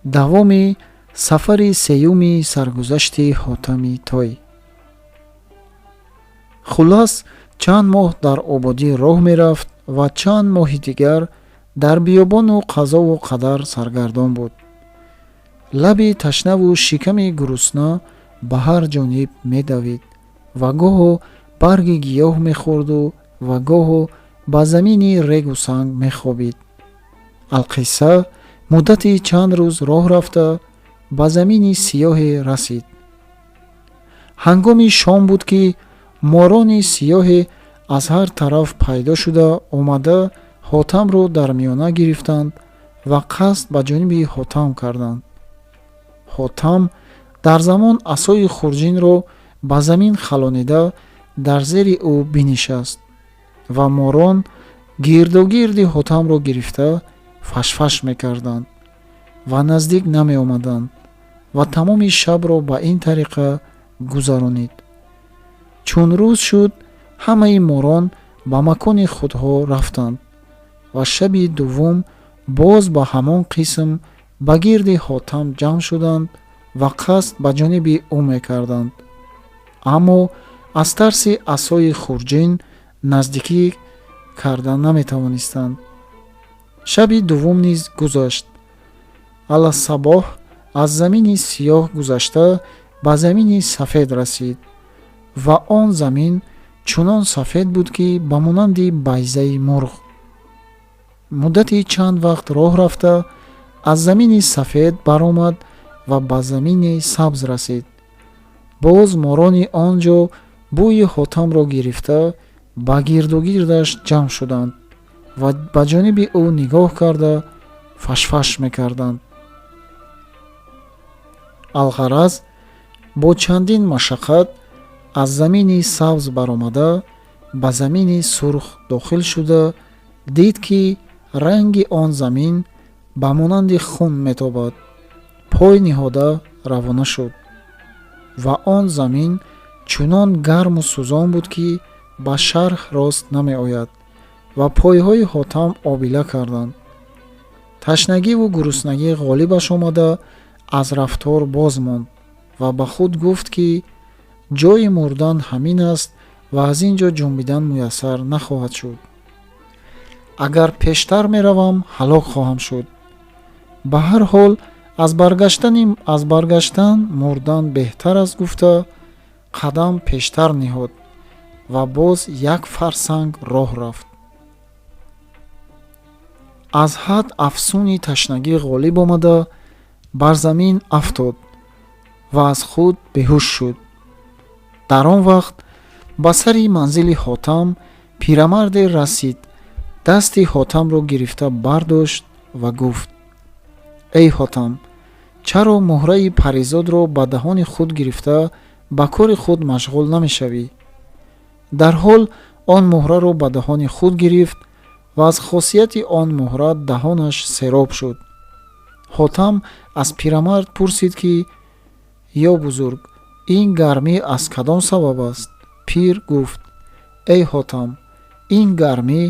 давоми сафари сеюми саргузашти ҳотами той. хулас чанд моҳ дар ободӣ роҳ мерафт ва чанд моҳи дигар дар биёбону қазову қадар саргардон буд. лаби ташнаву шиками гурусна ба ҳар ҷониб медавид ва гоҳо барги гиёҳ мехӯрду ва гоҳо ба замини регу санг мехобид. алқисса муддати чанд рӯз роҳ рафта ба замини сиёҳе расид. ҳангоми шом буд ки морони сиёҳе аз ҳар тараф пайдо шуда омада ҳотамро дар миёна гирифтанд ва қасд ба ҷониби ҳотам карданд. ҳотам дар замон асои хурҷинро ба замин халонида дар зери ӯ бинишаст ва морон гирдогирди ҳотамро гирифта фашфаш мекарданд ва наздик намеомаданд ва тамоми шабро ба ин тариқа гузаронид. чун рӯз шуд, ҳамаи морон ба макони худҳо рафтанд ва шаби дуввум боз ба ҳамон қисм ба гирди ҳотам ҷамъ шуданд ва қасд ба ҷониби ӯ мекарданд. аммо аз тарси асои хурҷин наздикӣ карда наметавонистанд. шаби дуввум низ гузашт. алласабоҳ аз замини сиёҳ гузашта ба замини сафед расид ва он замин чунон сафед буд ки ба монанди байзаи мурғ. муддати чанд вақт роҳ рафта аз замини сафед баромад ва ба замини сабз расид. боз морони он ҷо бӯи ҳотамро гирифта ба гирдогирдаш ҷамъ шуданд ва ба ҷониби ӯ нигоҳ карда фашфаш мекарданд. алғараз бо чандин машаққат аз замини сабз баромада ба замини сурх дохил шуда дид ки ранги он замин ба монанди хун метобад. пой ниҳода равона шуд ва он замин чунон гарму сӯзон буд ки ба шарҳ рост намеояд ва пойҳои ҳотам обила карданд. ташнагиву гуруснагӣ ғолибаш омада аз рафтор боз монд ва ба худ гуфт ки ҷои мурдан ҳамин аст ва аз ин ҷо ҷунбидан муяссар нахоҳад шуд. агар пештар меравам ҳалок хоҳам шуд. ба ҳар ҳол аз баргаштан мурдан беҳтар аст гуфта қадам пештар ниҳод ва боз як фарсанг роҳ рафт. аз ҳад афсуни ташнагӣ ғолиб омада бар замин афтод ва аз худ беҳуш шуд. дар он вақт ба сари манзили ҳотам пирамарде расид, дасти ҳотамро гирифта бардошт ва гуфт: эй ҳотам, чаро муҳраи паризодро ба даҳони худ гирифта ба кори худ машғул намешавӣ? дар ҳол он муҳраро ба даҳони худ гирифт ва аз хосияти он муҳра даҳонаш сероб шуд. ҳотам аз пирамард пурсид ки: ё бузург, ин гармӣ аз кадом сабаб аст? пир гуфт: эй ҳотам, ин гармӣ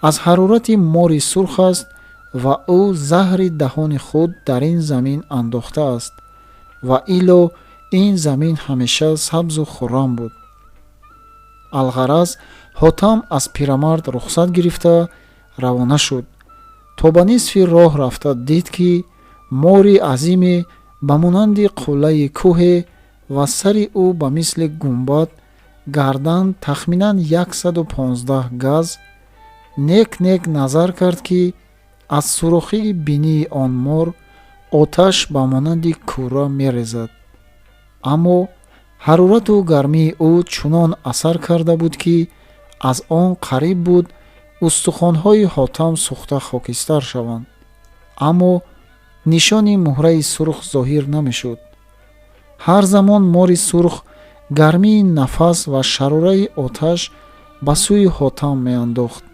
аз ҳарорати мори сурх аст ва ӯ заҳри даҳони худ дар ин замин андохтааст ва ило ин замин ҳамеша сабзу хуррам буд. алғараз ҳотам аз пирамард рухсат гирифта равона шуд. то ба нисфи роҳ рафта дид ки мори азиме ба монанди қуллаи кӯҳе ва сари ӯ ба мисли гумбад, гардан тахминан 115 газ. нек назар кард ки аз сурохии бинии он мор оташ ба монанди кӯра мерезад. аммо ҳарорату гармии ӯ чунон асар карда буд ки аз он қариб буд устухонҳои ҳотам сӯхта хокистар шаванд. аммо нишони муҳраи сурх зоҳир намешуд. ҳар замон мори сурх гармии нафас ва шарораи оташ ба сӯи ҳотам меандохт.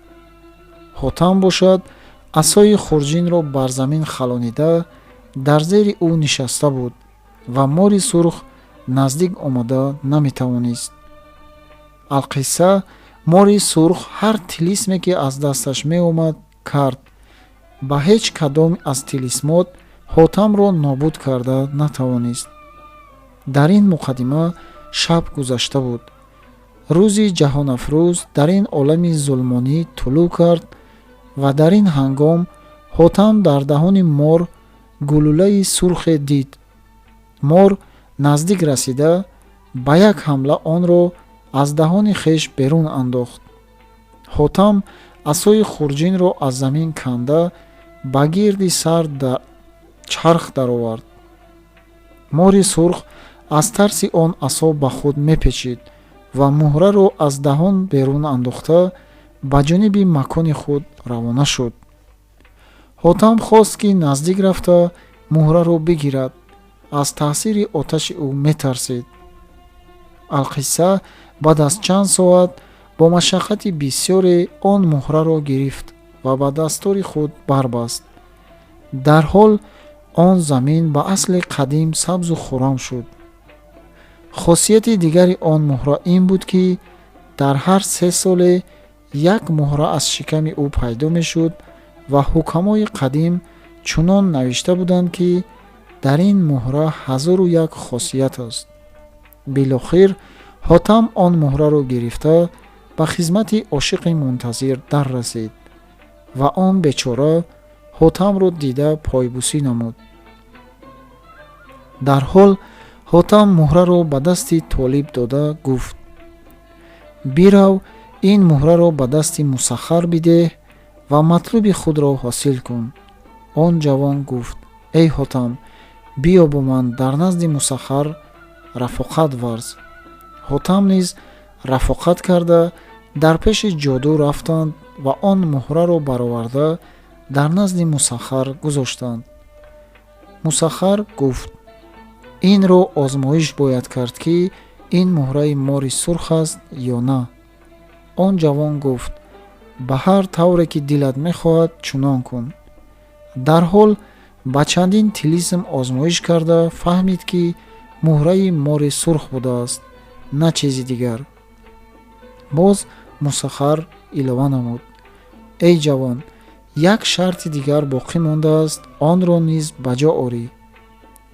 ҳотам бошад асои хурҷинро бар замин халонида дар зери ӯ нишаста буд ва мори сурх наздик омада наметавонист. алқисса мори сурх ҳар тилисме ки аз дасташ меомад кард. ба ҳеҷ кадом аз тилисмот ҳотамро нобуд карда натавонист. дар ин муқаддима шаб гузашта буд. рӯзи ҷаҳонафрӯз дар ин олами зулмонӣ тулӯ кард ва дар ин ҳангом ҳотам дар даҳони мор гулӯлаи сурхе дид. мор наздик расида ба як ҳамла онро аз даҳони хеш берун андохт. ҳотам асои хурҷинро аз замин канда ба гирди сар чарх даровард. мори сурх аз тарси он асо ба худ мепечид ва муҳраро аз даҳон берун андохта ба ҷониби макони худ равона шуд. ҳотам хост ки наздик рафта муҳраро бигирад. аз таъсири оташи ӯ метарсид. алқисса баъд аз чанд соат бо машаққати бисёре он муҳраро гирифт ва ба дастори худ барбаст. дар ҳол он замин ба асли қадим сабзу хуррам шуд. хосияти дигари он муҳра ин буд ки дар ҳар 3 соле як муҳра аз шиками ӯ пайдо мешуд ва ҳукамои қадим чунон навишта буданд ки дар ин муҳра 1001 хосият аст. билохир ҳотам он муҳраро гирифта ба хизмати ошиқи мунтазир дар расид ва он бечора ҳотамро дида пойбусӣ намуд. дар ҳол ҳотам муҳраро ба дасти толиб дода гуфт: бирав ин муҳраро ба дасти Мусаххар бидеҳ ва матлуби худро ҳосил кун. он ҷавон гуфт: эй ҳотам, биё бо ман дар назди Мусаххар рафоқат варз. ҳотам низ рафоқат карда дар пеши ҷоду рафтанд ва он муҳраро бароварда дар назди Мусаххар гузоштанд. Мусаххар гуфт: инро озмоиш бояд кард ки ин муҳраи мори сурх аст ё на. он ҷавон гуфт: ба ҳар тавре ки дилат мехоҳад чунон кун. дар ҳол ба чандин тилисм озмоиш карда фаҳмид ки муҳраи мори сурх будааст, на чизи дигар. боз Мусаххар илова намуд: эй ҷавон, як шарти дигар боқӣ мондааст, онро низ ба ҷо орӣ.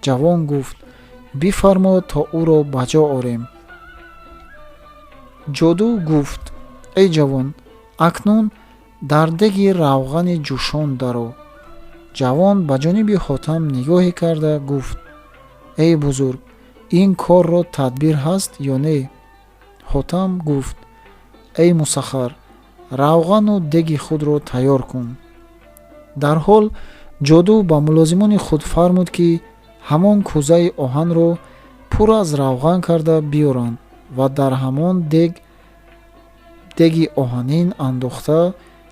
ҷавон гуфт: бифармо то ӯро ба ҷо орем. ҷоду гуфт: эй ҷавон, акнун дар деги равғани ҷӯшон даро. ҷавон ба ҷониби ҳотам нигоҳе карда гуфт: эй бузург, ин корро тадбир ҳаст ё не? ҳотам гуфт: эй Мусаххар, равғану деги худро тайёр кун. дар ҳол ҷоду ба мулозимони худ фармуд ки ҳамон кӯзаи оҳанро пур аз равған карда биёранд ва дар ҳамон деги оҳанин андохта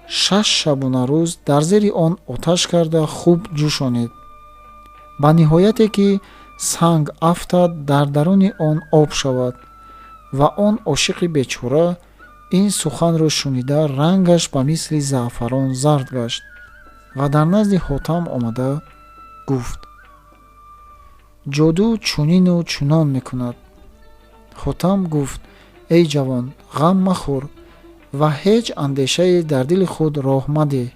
6 шабуна рӯз дар зери он оташ карда хуб ҷӯшонед. ба ниҳояте ки санг афтад дар даруни он об шавад ва он ошиқи бечора ин суханро шунида рангаш ба мисли заъфарон зард гашт ва дар назди ҳотам омада гуфт: ҷоду чунину чунон мекунад. ҳотам гуфт: эй ҷавон, ғам махӯр ва ҳеҷ андешае дар дили худ роҳmadeh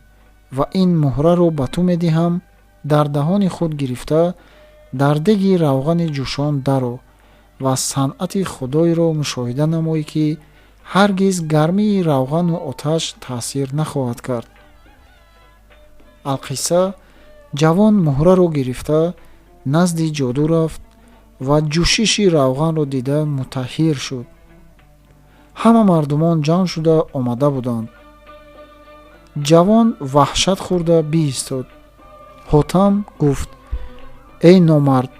ва ин муҳраро ба ту медиҳам, дар даҳони худ гирифта дар деги равғани ҷӯшон даро ва санъати худоиро мушоҳида намоӣ ки ҳаргиз гармии равғану оташ таъсир нахоҳад кард. алқисса ҷавон муҳраро гирифта назди ҷоду рафт ва ҷӯшиши равғанро дида мутаҳҳир шуд. ҳама мардумон ҷамъ шуда омада буданд. ҷавон ваҳшат хӯрда биистод. ҳотам гуфт: эй номард,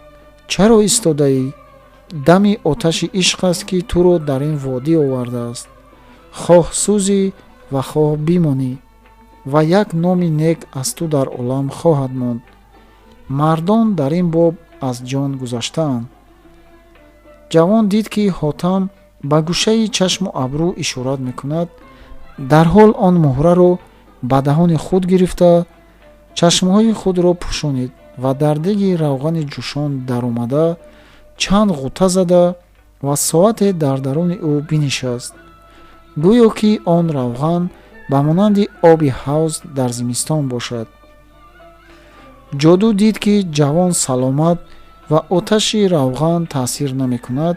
чаро истодаӣ? дами оташи ишқ аст ки туро дар ин водӣ овардааст. хоҳ сӯзӣ ва хоҳ бимонӣ ва як номи нек аз ту дар олам хоҳад монд. мардон дар ин боб аз ҷон гузаштаанд. ҷавон дид ки ҳотам ба гӯшаи чашму абрӯ ишорат мекунад. дар ҳол он муҳраро ба даҳони худ гирифта чашмҳои худро пӯшонид ва дар деги равғани ҷӯшон даромада чанд ғута зада ва соате дар даруни ӯ бинишаст, гӯё ки он равған ба монанди оби ҳавз дар зимистон бошад. ҷоду дид ки ҷавон саломат ва оташи равған таъсир намекунад.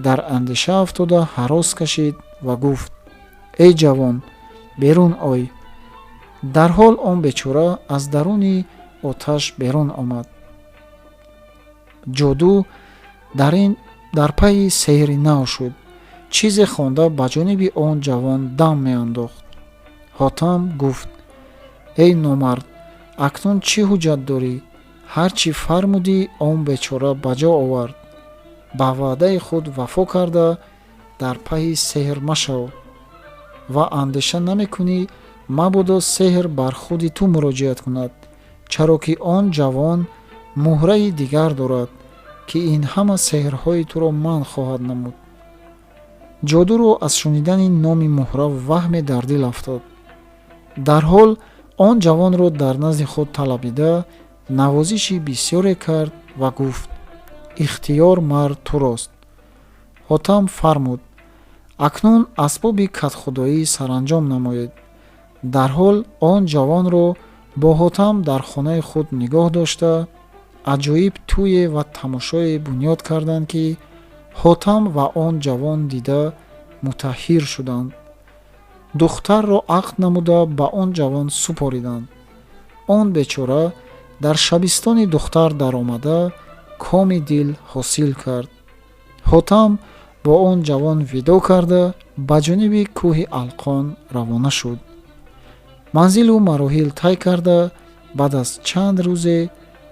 дар андеша афтода ҳарос кашид ва гуфт: эй ҷавон, берун ой. дарҳол он бечора аз даруни оташ берун омад. ҷоду дар пайи сеҳри нав шуд. чизе хонда ба ҷониби он ҷавон дам меандохт. ҳотам гуфт: эй номард, акнун чӣ ҳуҷҷат дорӣ? ҳар чӣ фармудӣ он бечора ба ҷо овард. ба ваъдаи худ вафо карда дар пайи сеҳр машав ва андеша намекунӣ мабодо сеҳр бар худи ту муроҷиат кунад, чаро ки он ҷавон муҳраи дигар дорад, ки ин ҳама сеҳрҳои туро манъ хоҳад намуд. ҷодуро аз шунидани номи муҳра ваҳме дар дил афтод. дарҳол он ҷавонро дар назди худ талабида навозиши бисёре кард ва гуфт: ихтиёр мард турост. ҳотам фармуд: акнун асбоби кадхудоӣ саранҷом намоед. дарҳол он ҷавонро бо ҳотам дар хонаи худ нигоҳ дошта, аҷоиб тӯе ва тамошое бунёд карданд, ки ҳотам ва он ҷавон дида мутаҳҳир шуданд. духтарро ақд намуда ба он ҷавон супориданд. он бечора дар шабистони духтар даромада коми дил ҳосил кард. ҳотам бо он ҷавон видо карда ба ҷониби кӯҳи алқон равона шуд. манзилу мароҳил тай карда баъд аз чанд рӯзе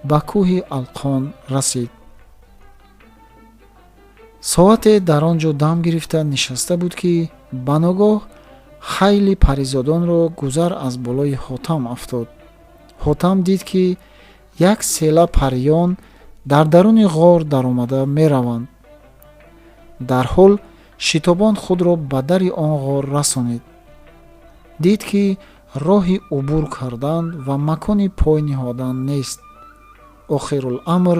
ба кӯҳи алқон расид. соате дар он ҷо дам гирифта нишаста буд, ки ба ногоҳ хайли паризодонро гузар аз болои ҳотам афтод. ҳотам дид, ки як села париён дар даруни ғор даромада мераванд. дарҳол шитобон худро ба дари он ғор расонид. дид, ки роҳи убур кардан ва макони пой ниҳодан нест. охируламр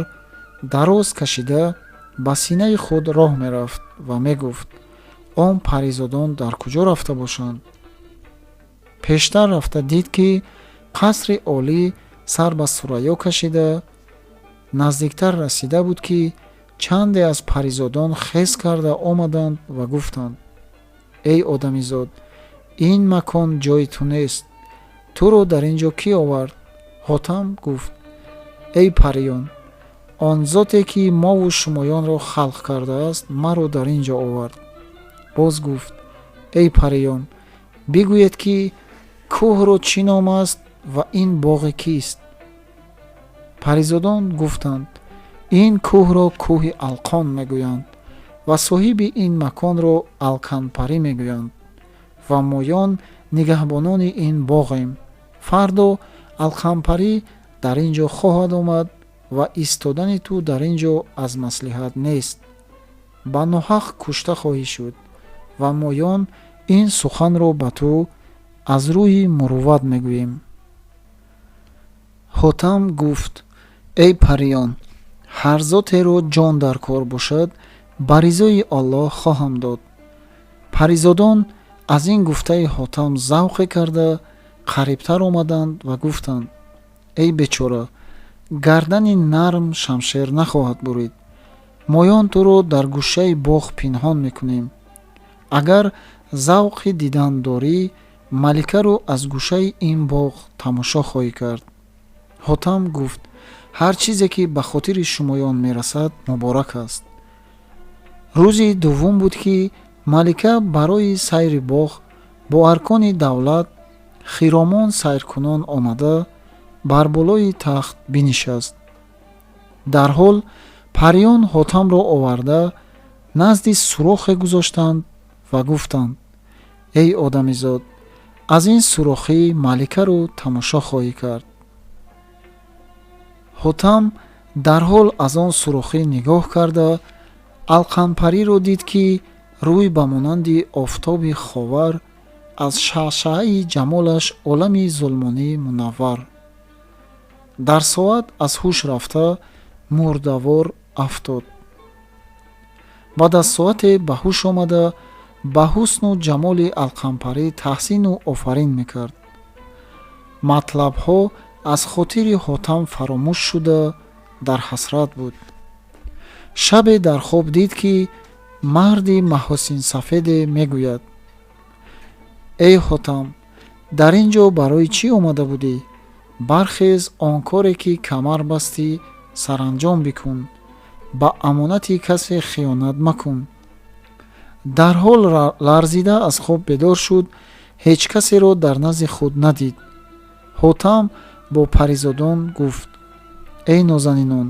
дароз кашида ба синаи худ роҳ мерафт ва мегуфт: он паризодон дар куҷо рафта бошанд? пештар рафта дид, ки қасри олӣ сар ба сурайё кашида, наздиктар расида буд, ки чанде аз паризодон хез карда омаданд ва гуфтанд: эй одамизод, ин макон ҷои ту нест. туро дар ин ҷо кӣ овард? ҳотам гуфт: эй париён, он зоте ки мову шумоёнро халқ кардааст, маро дар ин ҷо овард. боз гуфт: эй париён, бигӯед, ки кӯҳро чӣ ном аст ва ин боғи кист? паризодон гуфтанд: ин кӯҳро кӯҳи алқон мегӯянд ва соҳиби ин маконро алканпарӣ мегӯянд ва моён нигаҳбонони ин боғем. фардо алқанпарӣ дар ин ҷо хоҳад омад ва истодани ту дар ин ҷо аз маслиҳат нест. ба ноҳақ кушта хоҳӣ шуд ва моён ин суханро ба ту аз рӯи мурувват мегӯем. ҳотам гуфт: эй париён, ҳар зотеро ҷон дар кор бошад, ба ризои Аллоҳ хоҳам дод. паризодон аз ин гуфтаи ҳотам завқе карда қарибтар омаданд ва гуфтанд: эй бечора, гардани нарм шамшер нахоҳад бурид. моён туро дар гӯшаи боғ пинҳон мекунем. агар завқи дидан дорӣ, маликаро аз гӯшаи ин боғ тамошо хоҳӣ кард. ҳотам гуфт: ҳар чизе ки ба хотири шумоён мерасад муборак аст. рӯзи дуввум буд, ки малика барои сайри боғ бо аркони давлат хиромон сайркунон омада бар болои тахт бинишаст. дарҳол париён ҳотамро оварда назди сурохе гузоштанд ва гуфтанд: эй одамизод, аз ин сурохӣ маликаро тамошо хоҳӣ кард. ҳотам дарҳол аз он сурохӣ нигоҳ карда алқанпариро дид, ки рӯй ба монанди офтоби ховар, аз шаъшаъаи ҷамолаш олами зулмонӣ мунаввар. дар соат аз ҳуш рафта мурдавор афтод. баъд аз соате ба ҳуш омада ба ҳусну ҷамоли алқанпарӣ таҳсину офарин мекард. матлабҳо аз хотири ҳотам фаромӯш шуда дар ҳасрат буд. шабе дар хоб дид ки марди маҳосинсафеде мегӯяд: эй ҳотам, дар ин ҷо барои чӣ омада будӣ? бархез, он коре ки камар бастӣ саранҷом бикун, ба амонати касе хиёнат макун. дарҳол ларзида аз хоб бедор шуд, ҳеҷ касеро дар назди худ надид. ҳотам бо паризодон гуфт: эй нозанинон,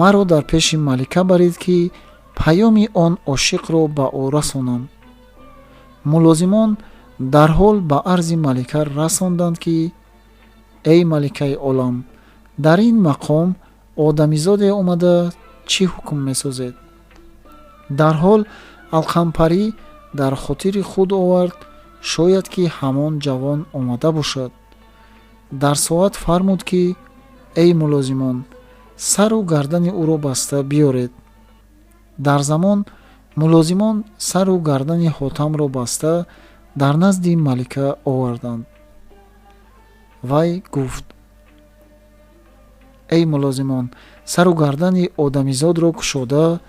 маро дар пеши малика баред ки паёми он ошиқро ба ӯ расонам. мулозимон дарҳол ба арзи малика расонданд ки: эй маликаи олам, дар ин мақом одамизоде омада чӣ ҳукм месозед? дарҳол алқампарӣ дар хотири худ овард, шояд ки ҳамон ҷавон омада бошад. дар соат фармуд ки: эй мулозимон, сару гардани ӯро баста биёред. дар замон мулозимон сару гардани ҳотамро баста дар назди малика оварданд. вай гуфт: эй мулозимон, сару гардани одамизодро кушода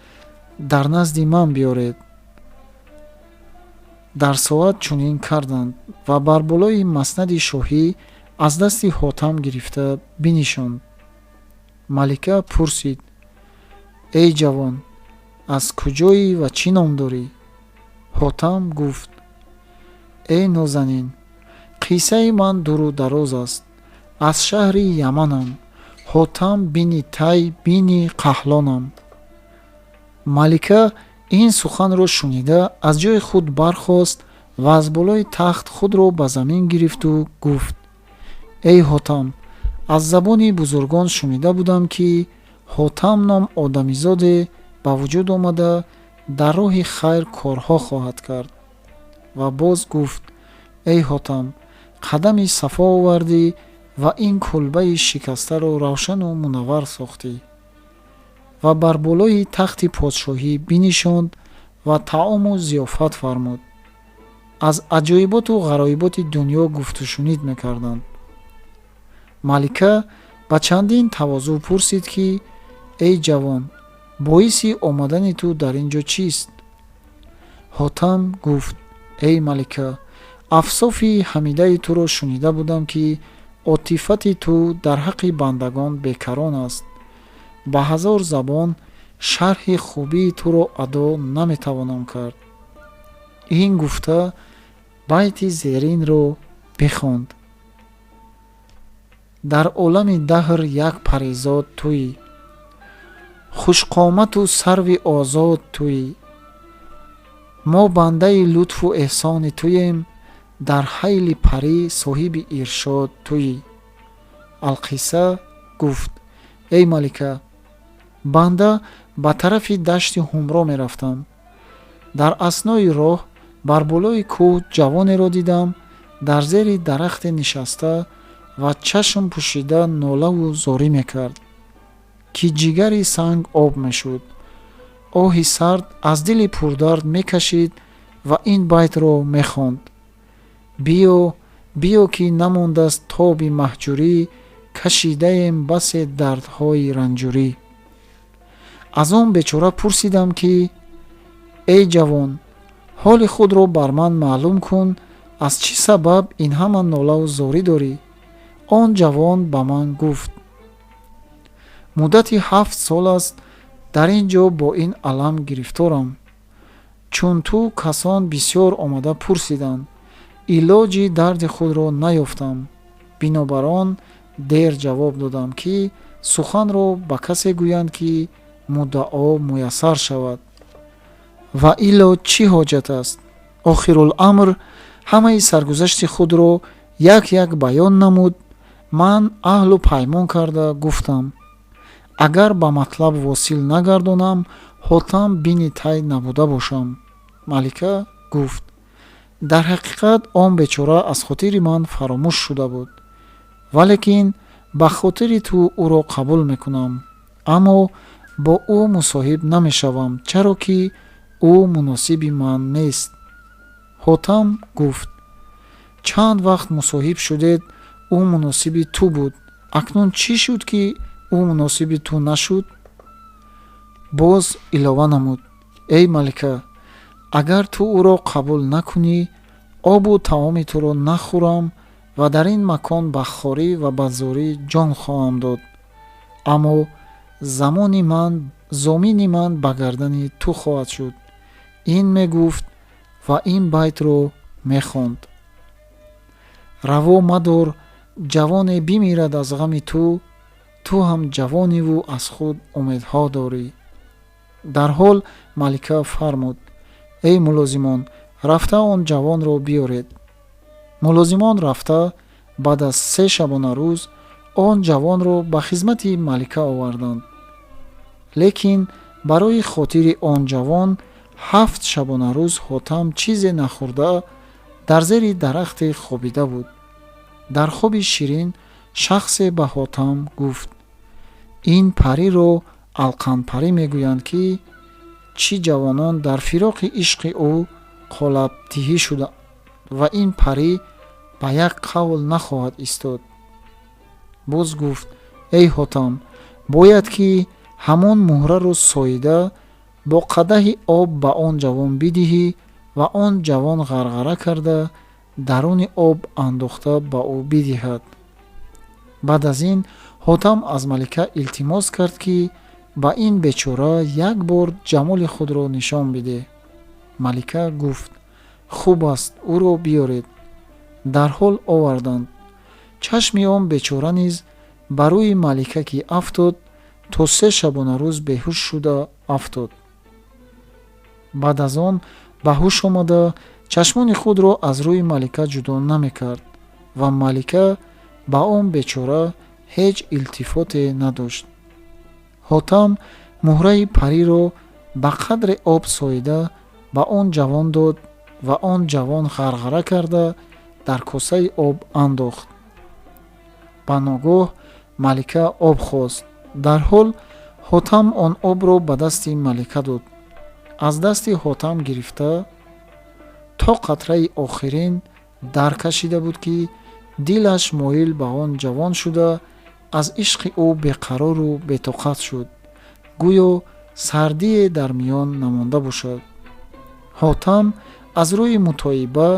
дар назди ман биёред. дар соат чунин карданд ва бар болои маснади шоҳӣ аз дасти ҳотам гирифта бинишонд. малика пурсид: эй ҷавон, аз куҷоӣ ва чӣ ном дорӣ? ҳотам гуфт: эй нозанин, қиссаи ман дуру дароз аст. аз шаҳри яманам. ҳотам бини тай бини қаҳлонам. малика ин суханро шунида аз ҷои худ бархост ва аз болои тахт худро ба замин гирифту гуфт: эй ҳотам, аз забони бузургон шунида будам ки ҳотам ном одамизоде ба вуҷуд омада дар роҳи хайр корҳо хоҳад кард. ва боз гуфт: эй ҳотам, қадами сафо овардӣ ва ин кулбаи шикастаро равшану мунаввар сохтӣ. ва бар болои тахти подшоҳӣ бинишонд ва таому зиёфат фармуд. аз аҷоиботу ғароиботи дунё гуфтушунид мекарданд. малика ба чандин тавозӯ пурсид ки: эй ҷавон, боиси омадани ту дар ин ҷо чист? ҳотам гуфт: эй малика, афсофи ҳамидаи туро шунида будам ки отифати ту дар ҳаққи бандагон бекарон аст. ба ҳазор забон шарҳи хубии туро адо наметавонам кард. ин гуфта байти зеринро бихонд: дар олами даҳр як паризод туӣ, хушқомату сарви озод туӣ. мо бандаи лутфу эҳсони туем, дар ҳайли парӣ соҳиби иршод туӣ. алқисса гуфт: эй малика, банда ба тарафи дашти ҳумро мерафтам. дар аснои роҳ бар болои кӯҳ ҷавонеро дидам, дар зери дарахте нишаста ва чашм пӯшида нолаву зорӣ мекард, ки ҷигари санг об мешуд. оҳи сард аз дили пурдард мекашид ва ин байтро мехонд: биё, биё ки намондааст тоби маҳҷурӣ, кашидаем басе дардҳои ранҷурӣ. аз он бечора пурсидам ки: эй ҷавон, ҳоли худро бар ман маълум кун, аз чӣ сабаб ин ҳама нолаву зорӣ дорӣ? он ҷавон ба ман гуфт: муддати 7 сол аст дар ин ҷо бо ин алам гирифторам. чун ту касон бисёр омада пурсиданд, илоҷи дарди худро наёфтам. бинобар он дер ҷавоб додам ки суханро ба касе гӯянд ки муддао муяссар шавад. ва ило чӣ ҳоҷат аст? охируламр ҳамаи саргузашти худро як як баён намуд. ман аҳлу паймон карда гуфтам: агар ба матлаб восил нагардонам, ҳотам бини тай набуда бошам. малика гуфт: дар ҳақиқат он бечора аз хотири ман фаромӯш шуда буд, валекин ба хотири ту ӯро қабул мекунам, аммо бо ӯ мусоҳиб намешавам, чаро ки ӯ муносиби ман нест. ҳотам гуфт: чанд вақт мусоҳиб шудед, ӯ муносиби ту буд, акнун чӣ шуд, ки ӯ муносиби ту нашуд? боз илова намуд: эй малика, агар ту ӯро қабул накунӣ, обу таоми туро нахӯрам ва дар ин макон ба хорӣ ва бадзорӣ ҷон хоҳам дод. аммо зомини ман ба гардани ту хоҳад шуд. ин мегуфт ва ин байтро мехонд: раво мадор, ҷавоне бимирад аз ғами ту ҳам ҷавониву аз худ умедҳо дорӣ. дар ҳол малика фармуд: эй мулозимон, рафта он ҷавонро биёред. мулозимон рафта баъд аз 3 шабона рӯз он ҷавонро ба хизмати малика оварданд. лекин барои хотири он ҷавон 7 шабона рӯз Ҳотам чизе нахӯрда дар зери дарахте хобида буд. дар хоби ширин шахсе ба Ҳотам гуфт: ин париро алқанпарӣ мегӯянд, ки чӣ ҷавонон дар фироқи ишқи ӯ қолабтиҳӣ шуданд ва ин парӣ ба як қавл нахоҳад истод. боз гуфт: эй Ҳотам, бояд ки ҳамон муҳраро соида бо қадаҳи об ба он ҷавон бидиҳӣ ва он ҷавон ғарғара карда даруни об андохта ба ӯ бидиҳад. баъд аз ин Ҳотам аз малика илтимос кард, ки ба ин бечора як бор ҷамоли худро нишон бидеҳ. малика гуфт: хуб аст, ӯро биёред. дар ҳол оварданд. чашми он бечора низ ба рӯи маликакӣ афтод, то 3 шабона рӯз беҳуш шуда афтод. баъд аз он ба ҳуш омада чашмони худро аз рӯи малика ҷудо намекард ва малика ба он бечора ҳеҷ илтифоте надошт. Ҳотам муҳраи париро ба қадри об соида ба он ҷавон дод ва он ҷавон ғарғара карда дар косаи об андохт. ба ногоҳ малика об хост. дар ҳол Ҳотам он обро ба дасти малика дод. аз дасти Ҳотам гирифта то қатраи охирин дар кашида буд, ки дилаш моил ба он ҷавон шуда аз ишқи ӯ беқарору бетоқат шуд, гӯё сардие дар миён намонда бошад. Ҳотам аз рӯи мутоиба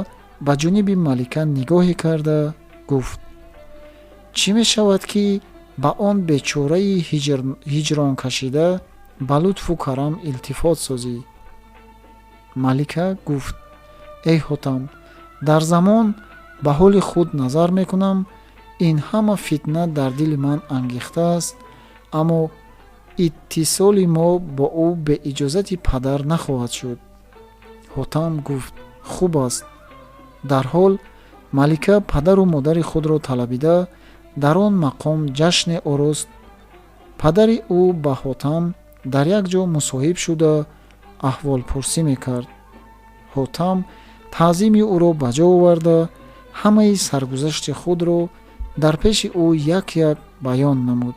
ба ҷониби малика нигоҳе карда гуфт: чӣ мешавад, ки ба он бечораи ҳиҷронкашида ба лутфу карам илтифот созӣ? малика гуфт: эй Ҳотам, дар замон ба ҳоли худ назар мекунам, ин ҳама фитна дар дили ман ангехтааст, аммо иттисоли мо бо ӯ бе иҷозати падар нахоҳад шуд. Ҳотам гуфт: хуб аст. дар ҳол малика падару модари худро талабида дар он мақом ҷашне орост. падари ӯ ба Ҳотам дар як ҷо мусоҳиб шуда аҳволпурсӣ мекард. Ҳотам таъзими ӯро ба ҷо оварда ҳамаи саргузашти худро дар пеши ӯ як баён намуд.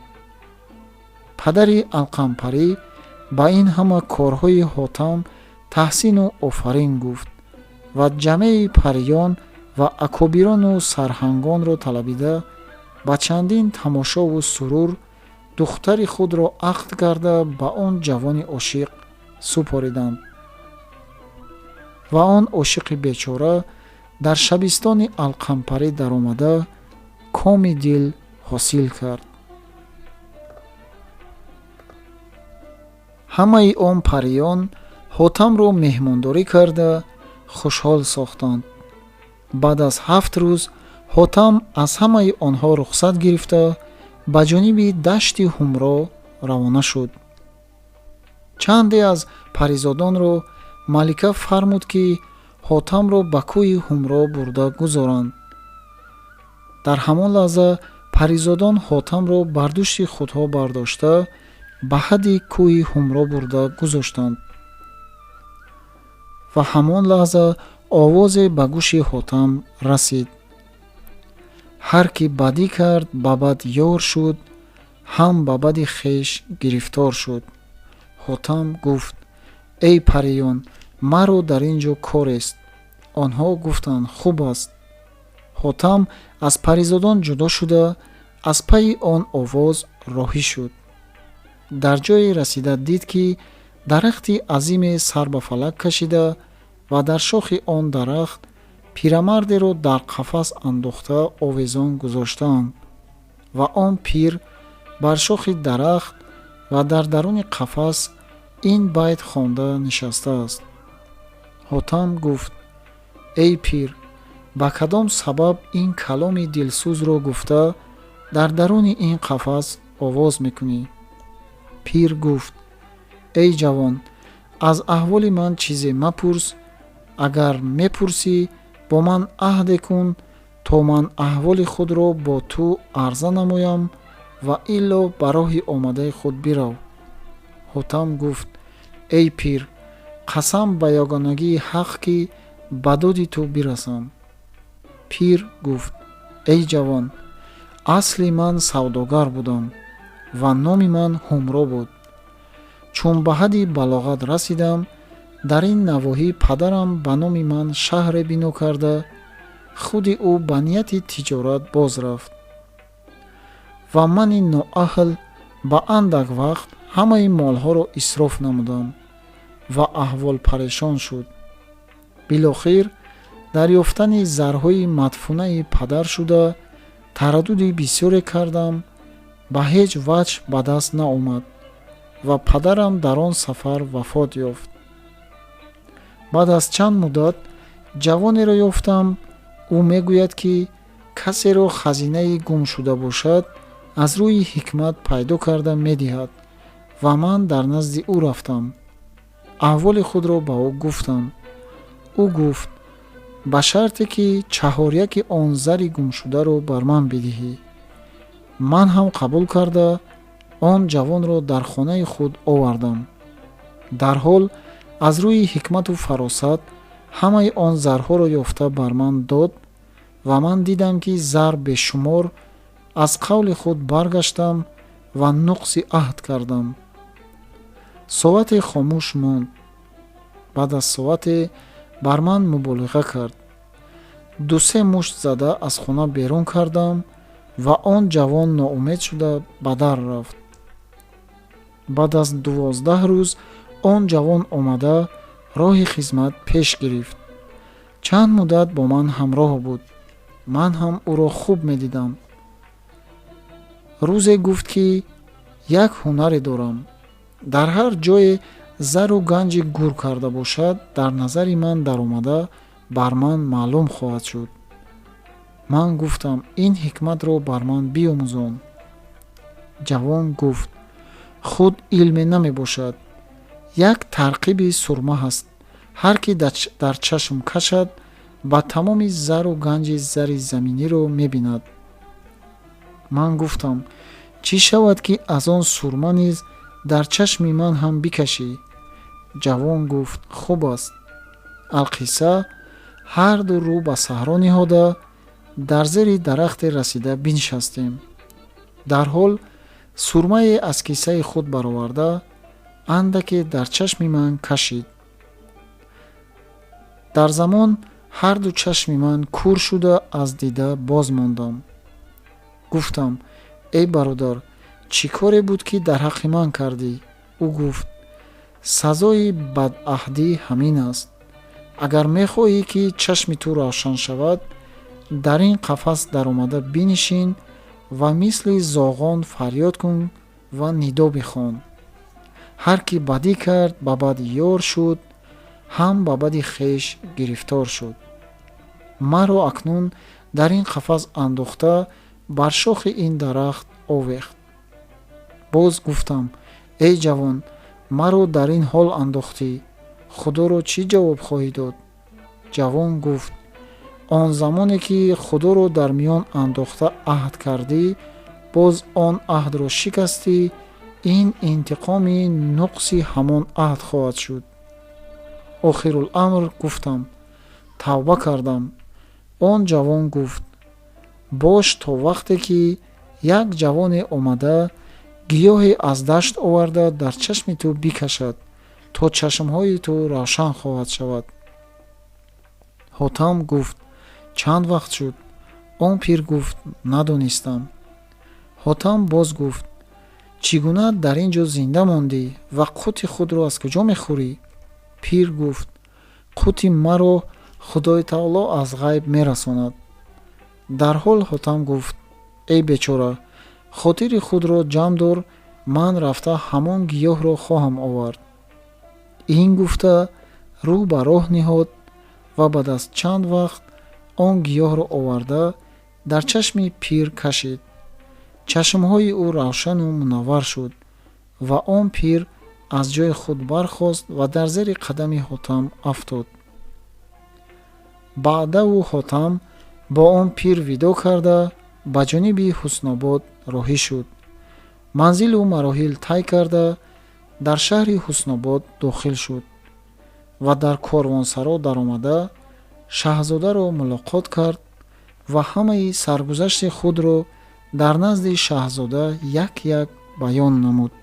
падари алқампарӣ ба ин ҳама корҳои Ҳотам таҳсину офарин гуфт ва ҷамеи париён ва акобирону сарҳангонро талабида ба чандин тамошову сурур духтари худро ақд карда ба он ҷавони ошиқ супориданд. ва он ошиқи бечора дар шабистони алқампарӣ даромада коми дил ҳосил кард. ҳамаи он париён Ҳотамро меҳмондорӣ карда хушҳол сохтанд. баъд аз 7 рӯз Ҳотам аз ҳамаи онҳо рухсат гирифта ба ҷониби дашти Ҳумро равона шуд. чанде аз паризодонро малика фармуд, ки Ҳотамро ба кӯҳи Ҳумро бурда гузоранд. дар ҳамон лаҳза паризодон Ҳотамро бар душти худҳо бардошта ба ҳадди кӯҳи Ҳумро бурда гузоштанд. ва ҳамон лаҳза овозе ба гӯши Ҳотам расид: ҳар ки бадӣ кард ба бад ёр шуд, ҳам ба бади хеш гирифтор шуд. Ҳотам гуфт: эй париён, маро дар ин ҷо корест. онҳо гуфтанд: хуб аст. Ҳотам аз паризодон ҷудо шуда аз пайи он овоз роҳӣ шуд. дар ҷое расида дид ки дарахти азиме сар ба фалак кашида ва дар шохи он дарахт пирамардеро дар қафас андохта овезон гузоштаанд ва он пир бар шохи дарахт ва дар даруни қафас ин байт хонда нишастааст. ҳотам гуфт: эй пир, ба кадом сабаб ин каломи дилсӯзро гуфта дар даруни ин қафас овоз мекунӣ? пир гуфт: эй ҷавон, аз аҳволи ман чизе мапурс. агар мепурсӣ, бо ман аҳде кун, то ман аҳволи худро бо ту арза намоям ваилло ба роҳи омадаи худ бирав. ҳотам гуфт: эй пир, қасам ба ягонагии ҳақ ки ба доди ту бирасам. пир гуфт: эй ҷавон, асли ман савдогар будам ва номи ман ҳумро буд. чун ба ҳадди балоғат расидам, дар ин навоҳӣ падарам ба номи ман шаҳре бино карда, худи ӯ ба нияти тиҷорат боз рафт ва мани ноаҳл ба андак вақт ҳамаи молҳоро исроф намудам ва аҳвол парешон шуд. билохир дар ёфтани зарҳои мадфунаи падар шуда тараддуди бисёре кардам, ба ҳеҷ ваҷҳ ба даст наомад ва падарам дар он сафар вафот ёфт. баъд аз чанд муддат ҷавонеро ёфтам. ӯ мегӯяд ки касеро хазинаи гум шуда бошад аз рӯи ҳикмат пайдо карда медиҳад ва ман дар назди ӯ рафтам. аҳволи худро ба ӯ гуфтам. ӯ гуфт: ба шарте ки чаҳоряки он зари гумшударо бар ман бидиҳӣ. ман ҳам қабул карда он ҷавонро дар хонаи худ овардам. дарҳол аз рӯи ҳикмату фаросат ҳамаи он зарҳоро ёфта бар ман дод ва ман дидам ки зар бешумор. аз қавли худ баргаштам ва нуқси аҳд кардам. соате хомӯш монд. баъд аз соате бар ман муболиға кард. 2-3 мушт зада аз хона берун кардам ва он ҷавон ноумед шуда ба дар рафт. баъд аз 12 рӯз он ҷавон омада роҳи хизмат пеш гирифт. чанд муддат бо ман ҳамроҳ буд. ман ҳам ӯро хуб медидам. рӯзе гуфт ки як ҳунаре дорам. дар ҳар ҷое зару ганҷи гур карда бошад, дар назари ман даромада бар ман маълум хоҳад шуд. ман гуфтам: ин ҳикматро бар ман биомӯзон. ҷавон гуфт: худ илме намебошад. як тарқиби сурма ҳаст. ҳар ки дар чашм кашад, ба тамоми зару ганҷи зари заминиро мебинад. ман гуфтам: чӣ шавад ки аз он сурма низ дар чашми ман ҳам бикашӣ? ҷавон гуфт: хуб аст. алқисса ҳар ду рӯ ба саҳро ниҳода дар зери дарахте расида бинишастем. дарҳол сурмае аз киссаи худ бароварда андаке дар чашми ман кашид. дар замон ҳар ду чашми ман кур шуда аз дида боз мондам. гуфтам: эй бародар, чӣ коре буд ки дар ҳаққи ман кардӣ? ӯ гуфт: сазои бадаҳдӣ ҳамин аст. агар мехоҳӣ ки чашми ту равшан шавад, дар ин қафас даромада бинишин ва мисли зоған фарёд кун ва нидо бихон. ҳар ки бадӣ кард, ба бади ёр шуд, ҳам ба бади хеш гирифтор шуд. маро акнун дар ин қафас андохта бар шохи ин дарахт овехт. боз гуфтам: эй ҷавон, маро дар ин ҳол андохтӣ, худоро чӣ ҷавоб хоҳӣ дод? ҷавон гуфт: он замоне ки худоро дар миён андохта аҳд кардӣ, боз он аҳдро шикастӣ, ин интиқоми нуқси ҳамон аҳд хоҳад шуд. охируламр гуфтам: тавба кардам. он ҷавон гуфт: бош то вақте ки як ҷавоне омада гиёҳе аз дашт оварда дар чашми ту бикашад, то чашмҳои ту равшан хоҳад шавад. ҳотам гуфт: чанд вақт шуд? он пир гуфт: надонистам. ҳотам боз гуфт: чӣ гуна дар ин ҷо зинда мондӣ ва қути худро аз куҷо мехӯрӣ? Пир гуфт: қути маро Худои таоло аз ғайб мерасонад. Дар ҳол ҳотам гуфт: эй бечора, хотири худро ҷамъ дор, ман рафта ҳамон гиёҳро хоҳам овард. Ин гуфта рӯ ба роҳ диҳад ва баъд аз чанд вақт он гиёҳро оварда дар чашми пир кашид. чашмҳои ӯ равшану мунаввар шуд ва он пир аз ҷои худ бархост ва дар зери қадами ҳотам афтод. баъдаву ҳотам бо он пир видо карда ба ҷониби Ҳуснобод роҳӣ шуд. манзилу мароҳил тай карда дар шаҳри Ҳуснобод дохил шуд ва дар корвонсаро даромада шаҳзодаро мулоқот кард ва ҳамаи саргузашти худро дар назди шаҳзода як баён намуд.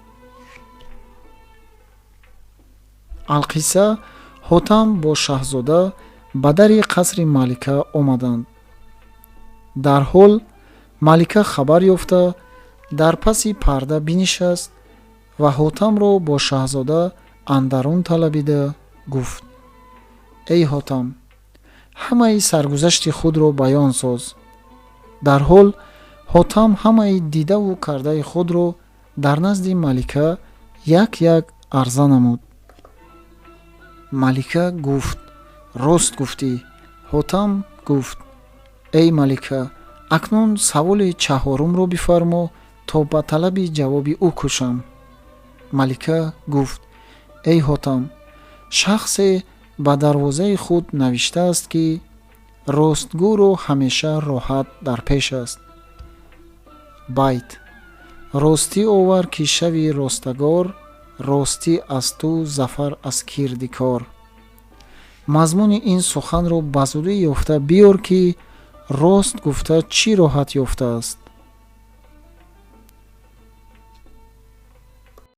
алқисса ҳотам бо шаҳзода ба дари қасри малика омаданд. дар ҳол малика хабар ёфта дар паси парда бинишаст ва ҳотамро бо шаҳзода андарун талабида гуфт: эй ҳотам, ҳамаи саргузашти худро баён соз. дар ҳол ҳотам ҳамаи дидаву кардаи худро дар назди малика як арза намуд. малика гуфт: рост гуфтӣ. ҳотам гуфт: эй малика, акнун саволи чаҳорумро бифармо, то ба талаби ҷавоби ӯ кӯшам. малика гуфт: эй ҳотам, шахсе ба дарвозаи худ навиштааст ки ростгӯро ҳамеша роҳат дар пеш аст. байт: ростӣ овар ки шави ростагор, ростӣ аз ту зафар аз кирдикор. мазмуни ин суханро ба зудӣ ёфта биёр ки рост гуфта чӣ роҳат ёфтааст.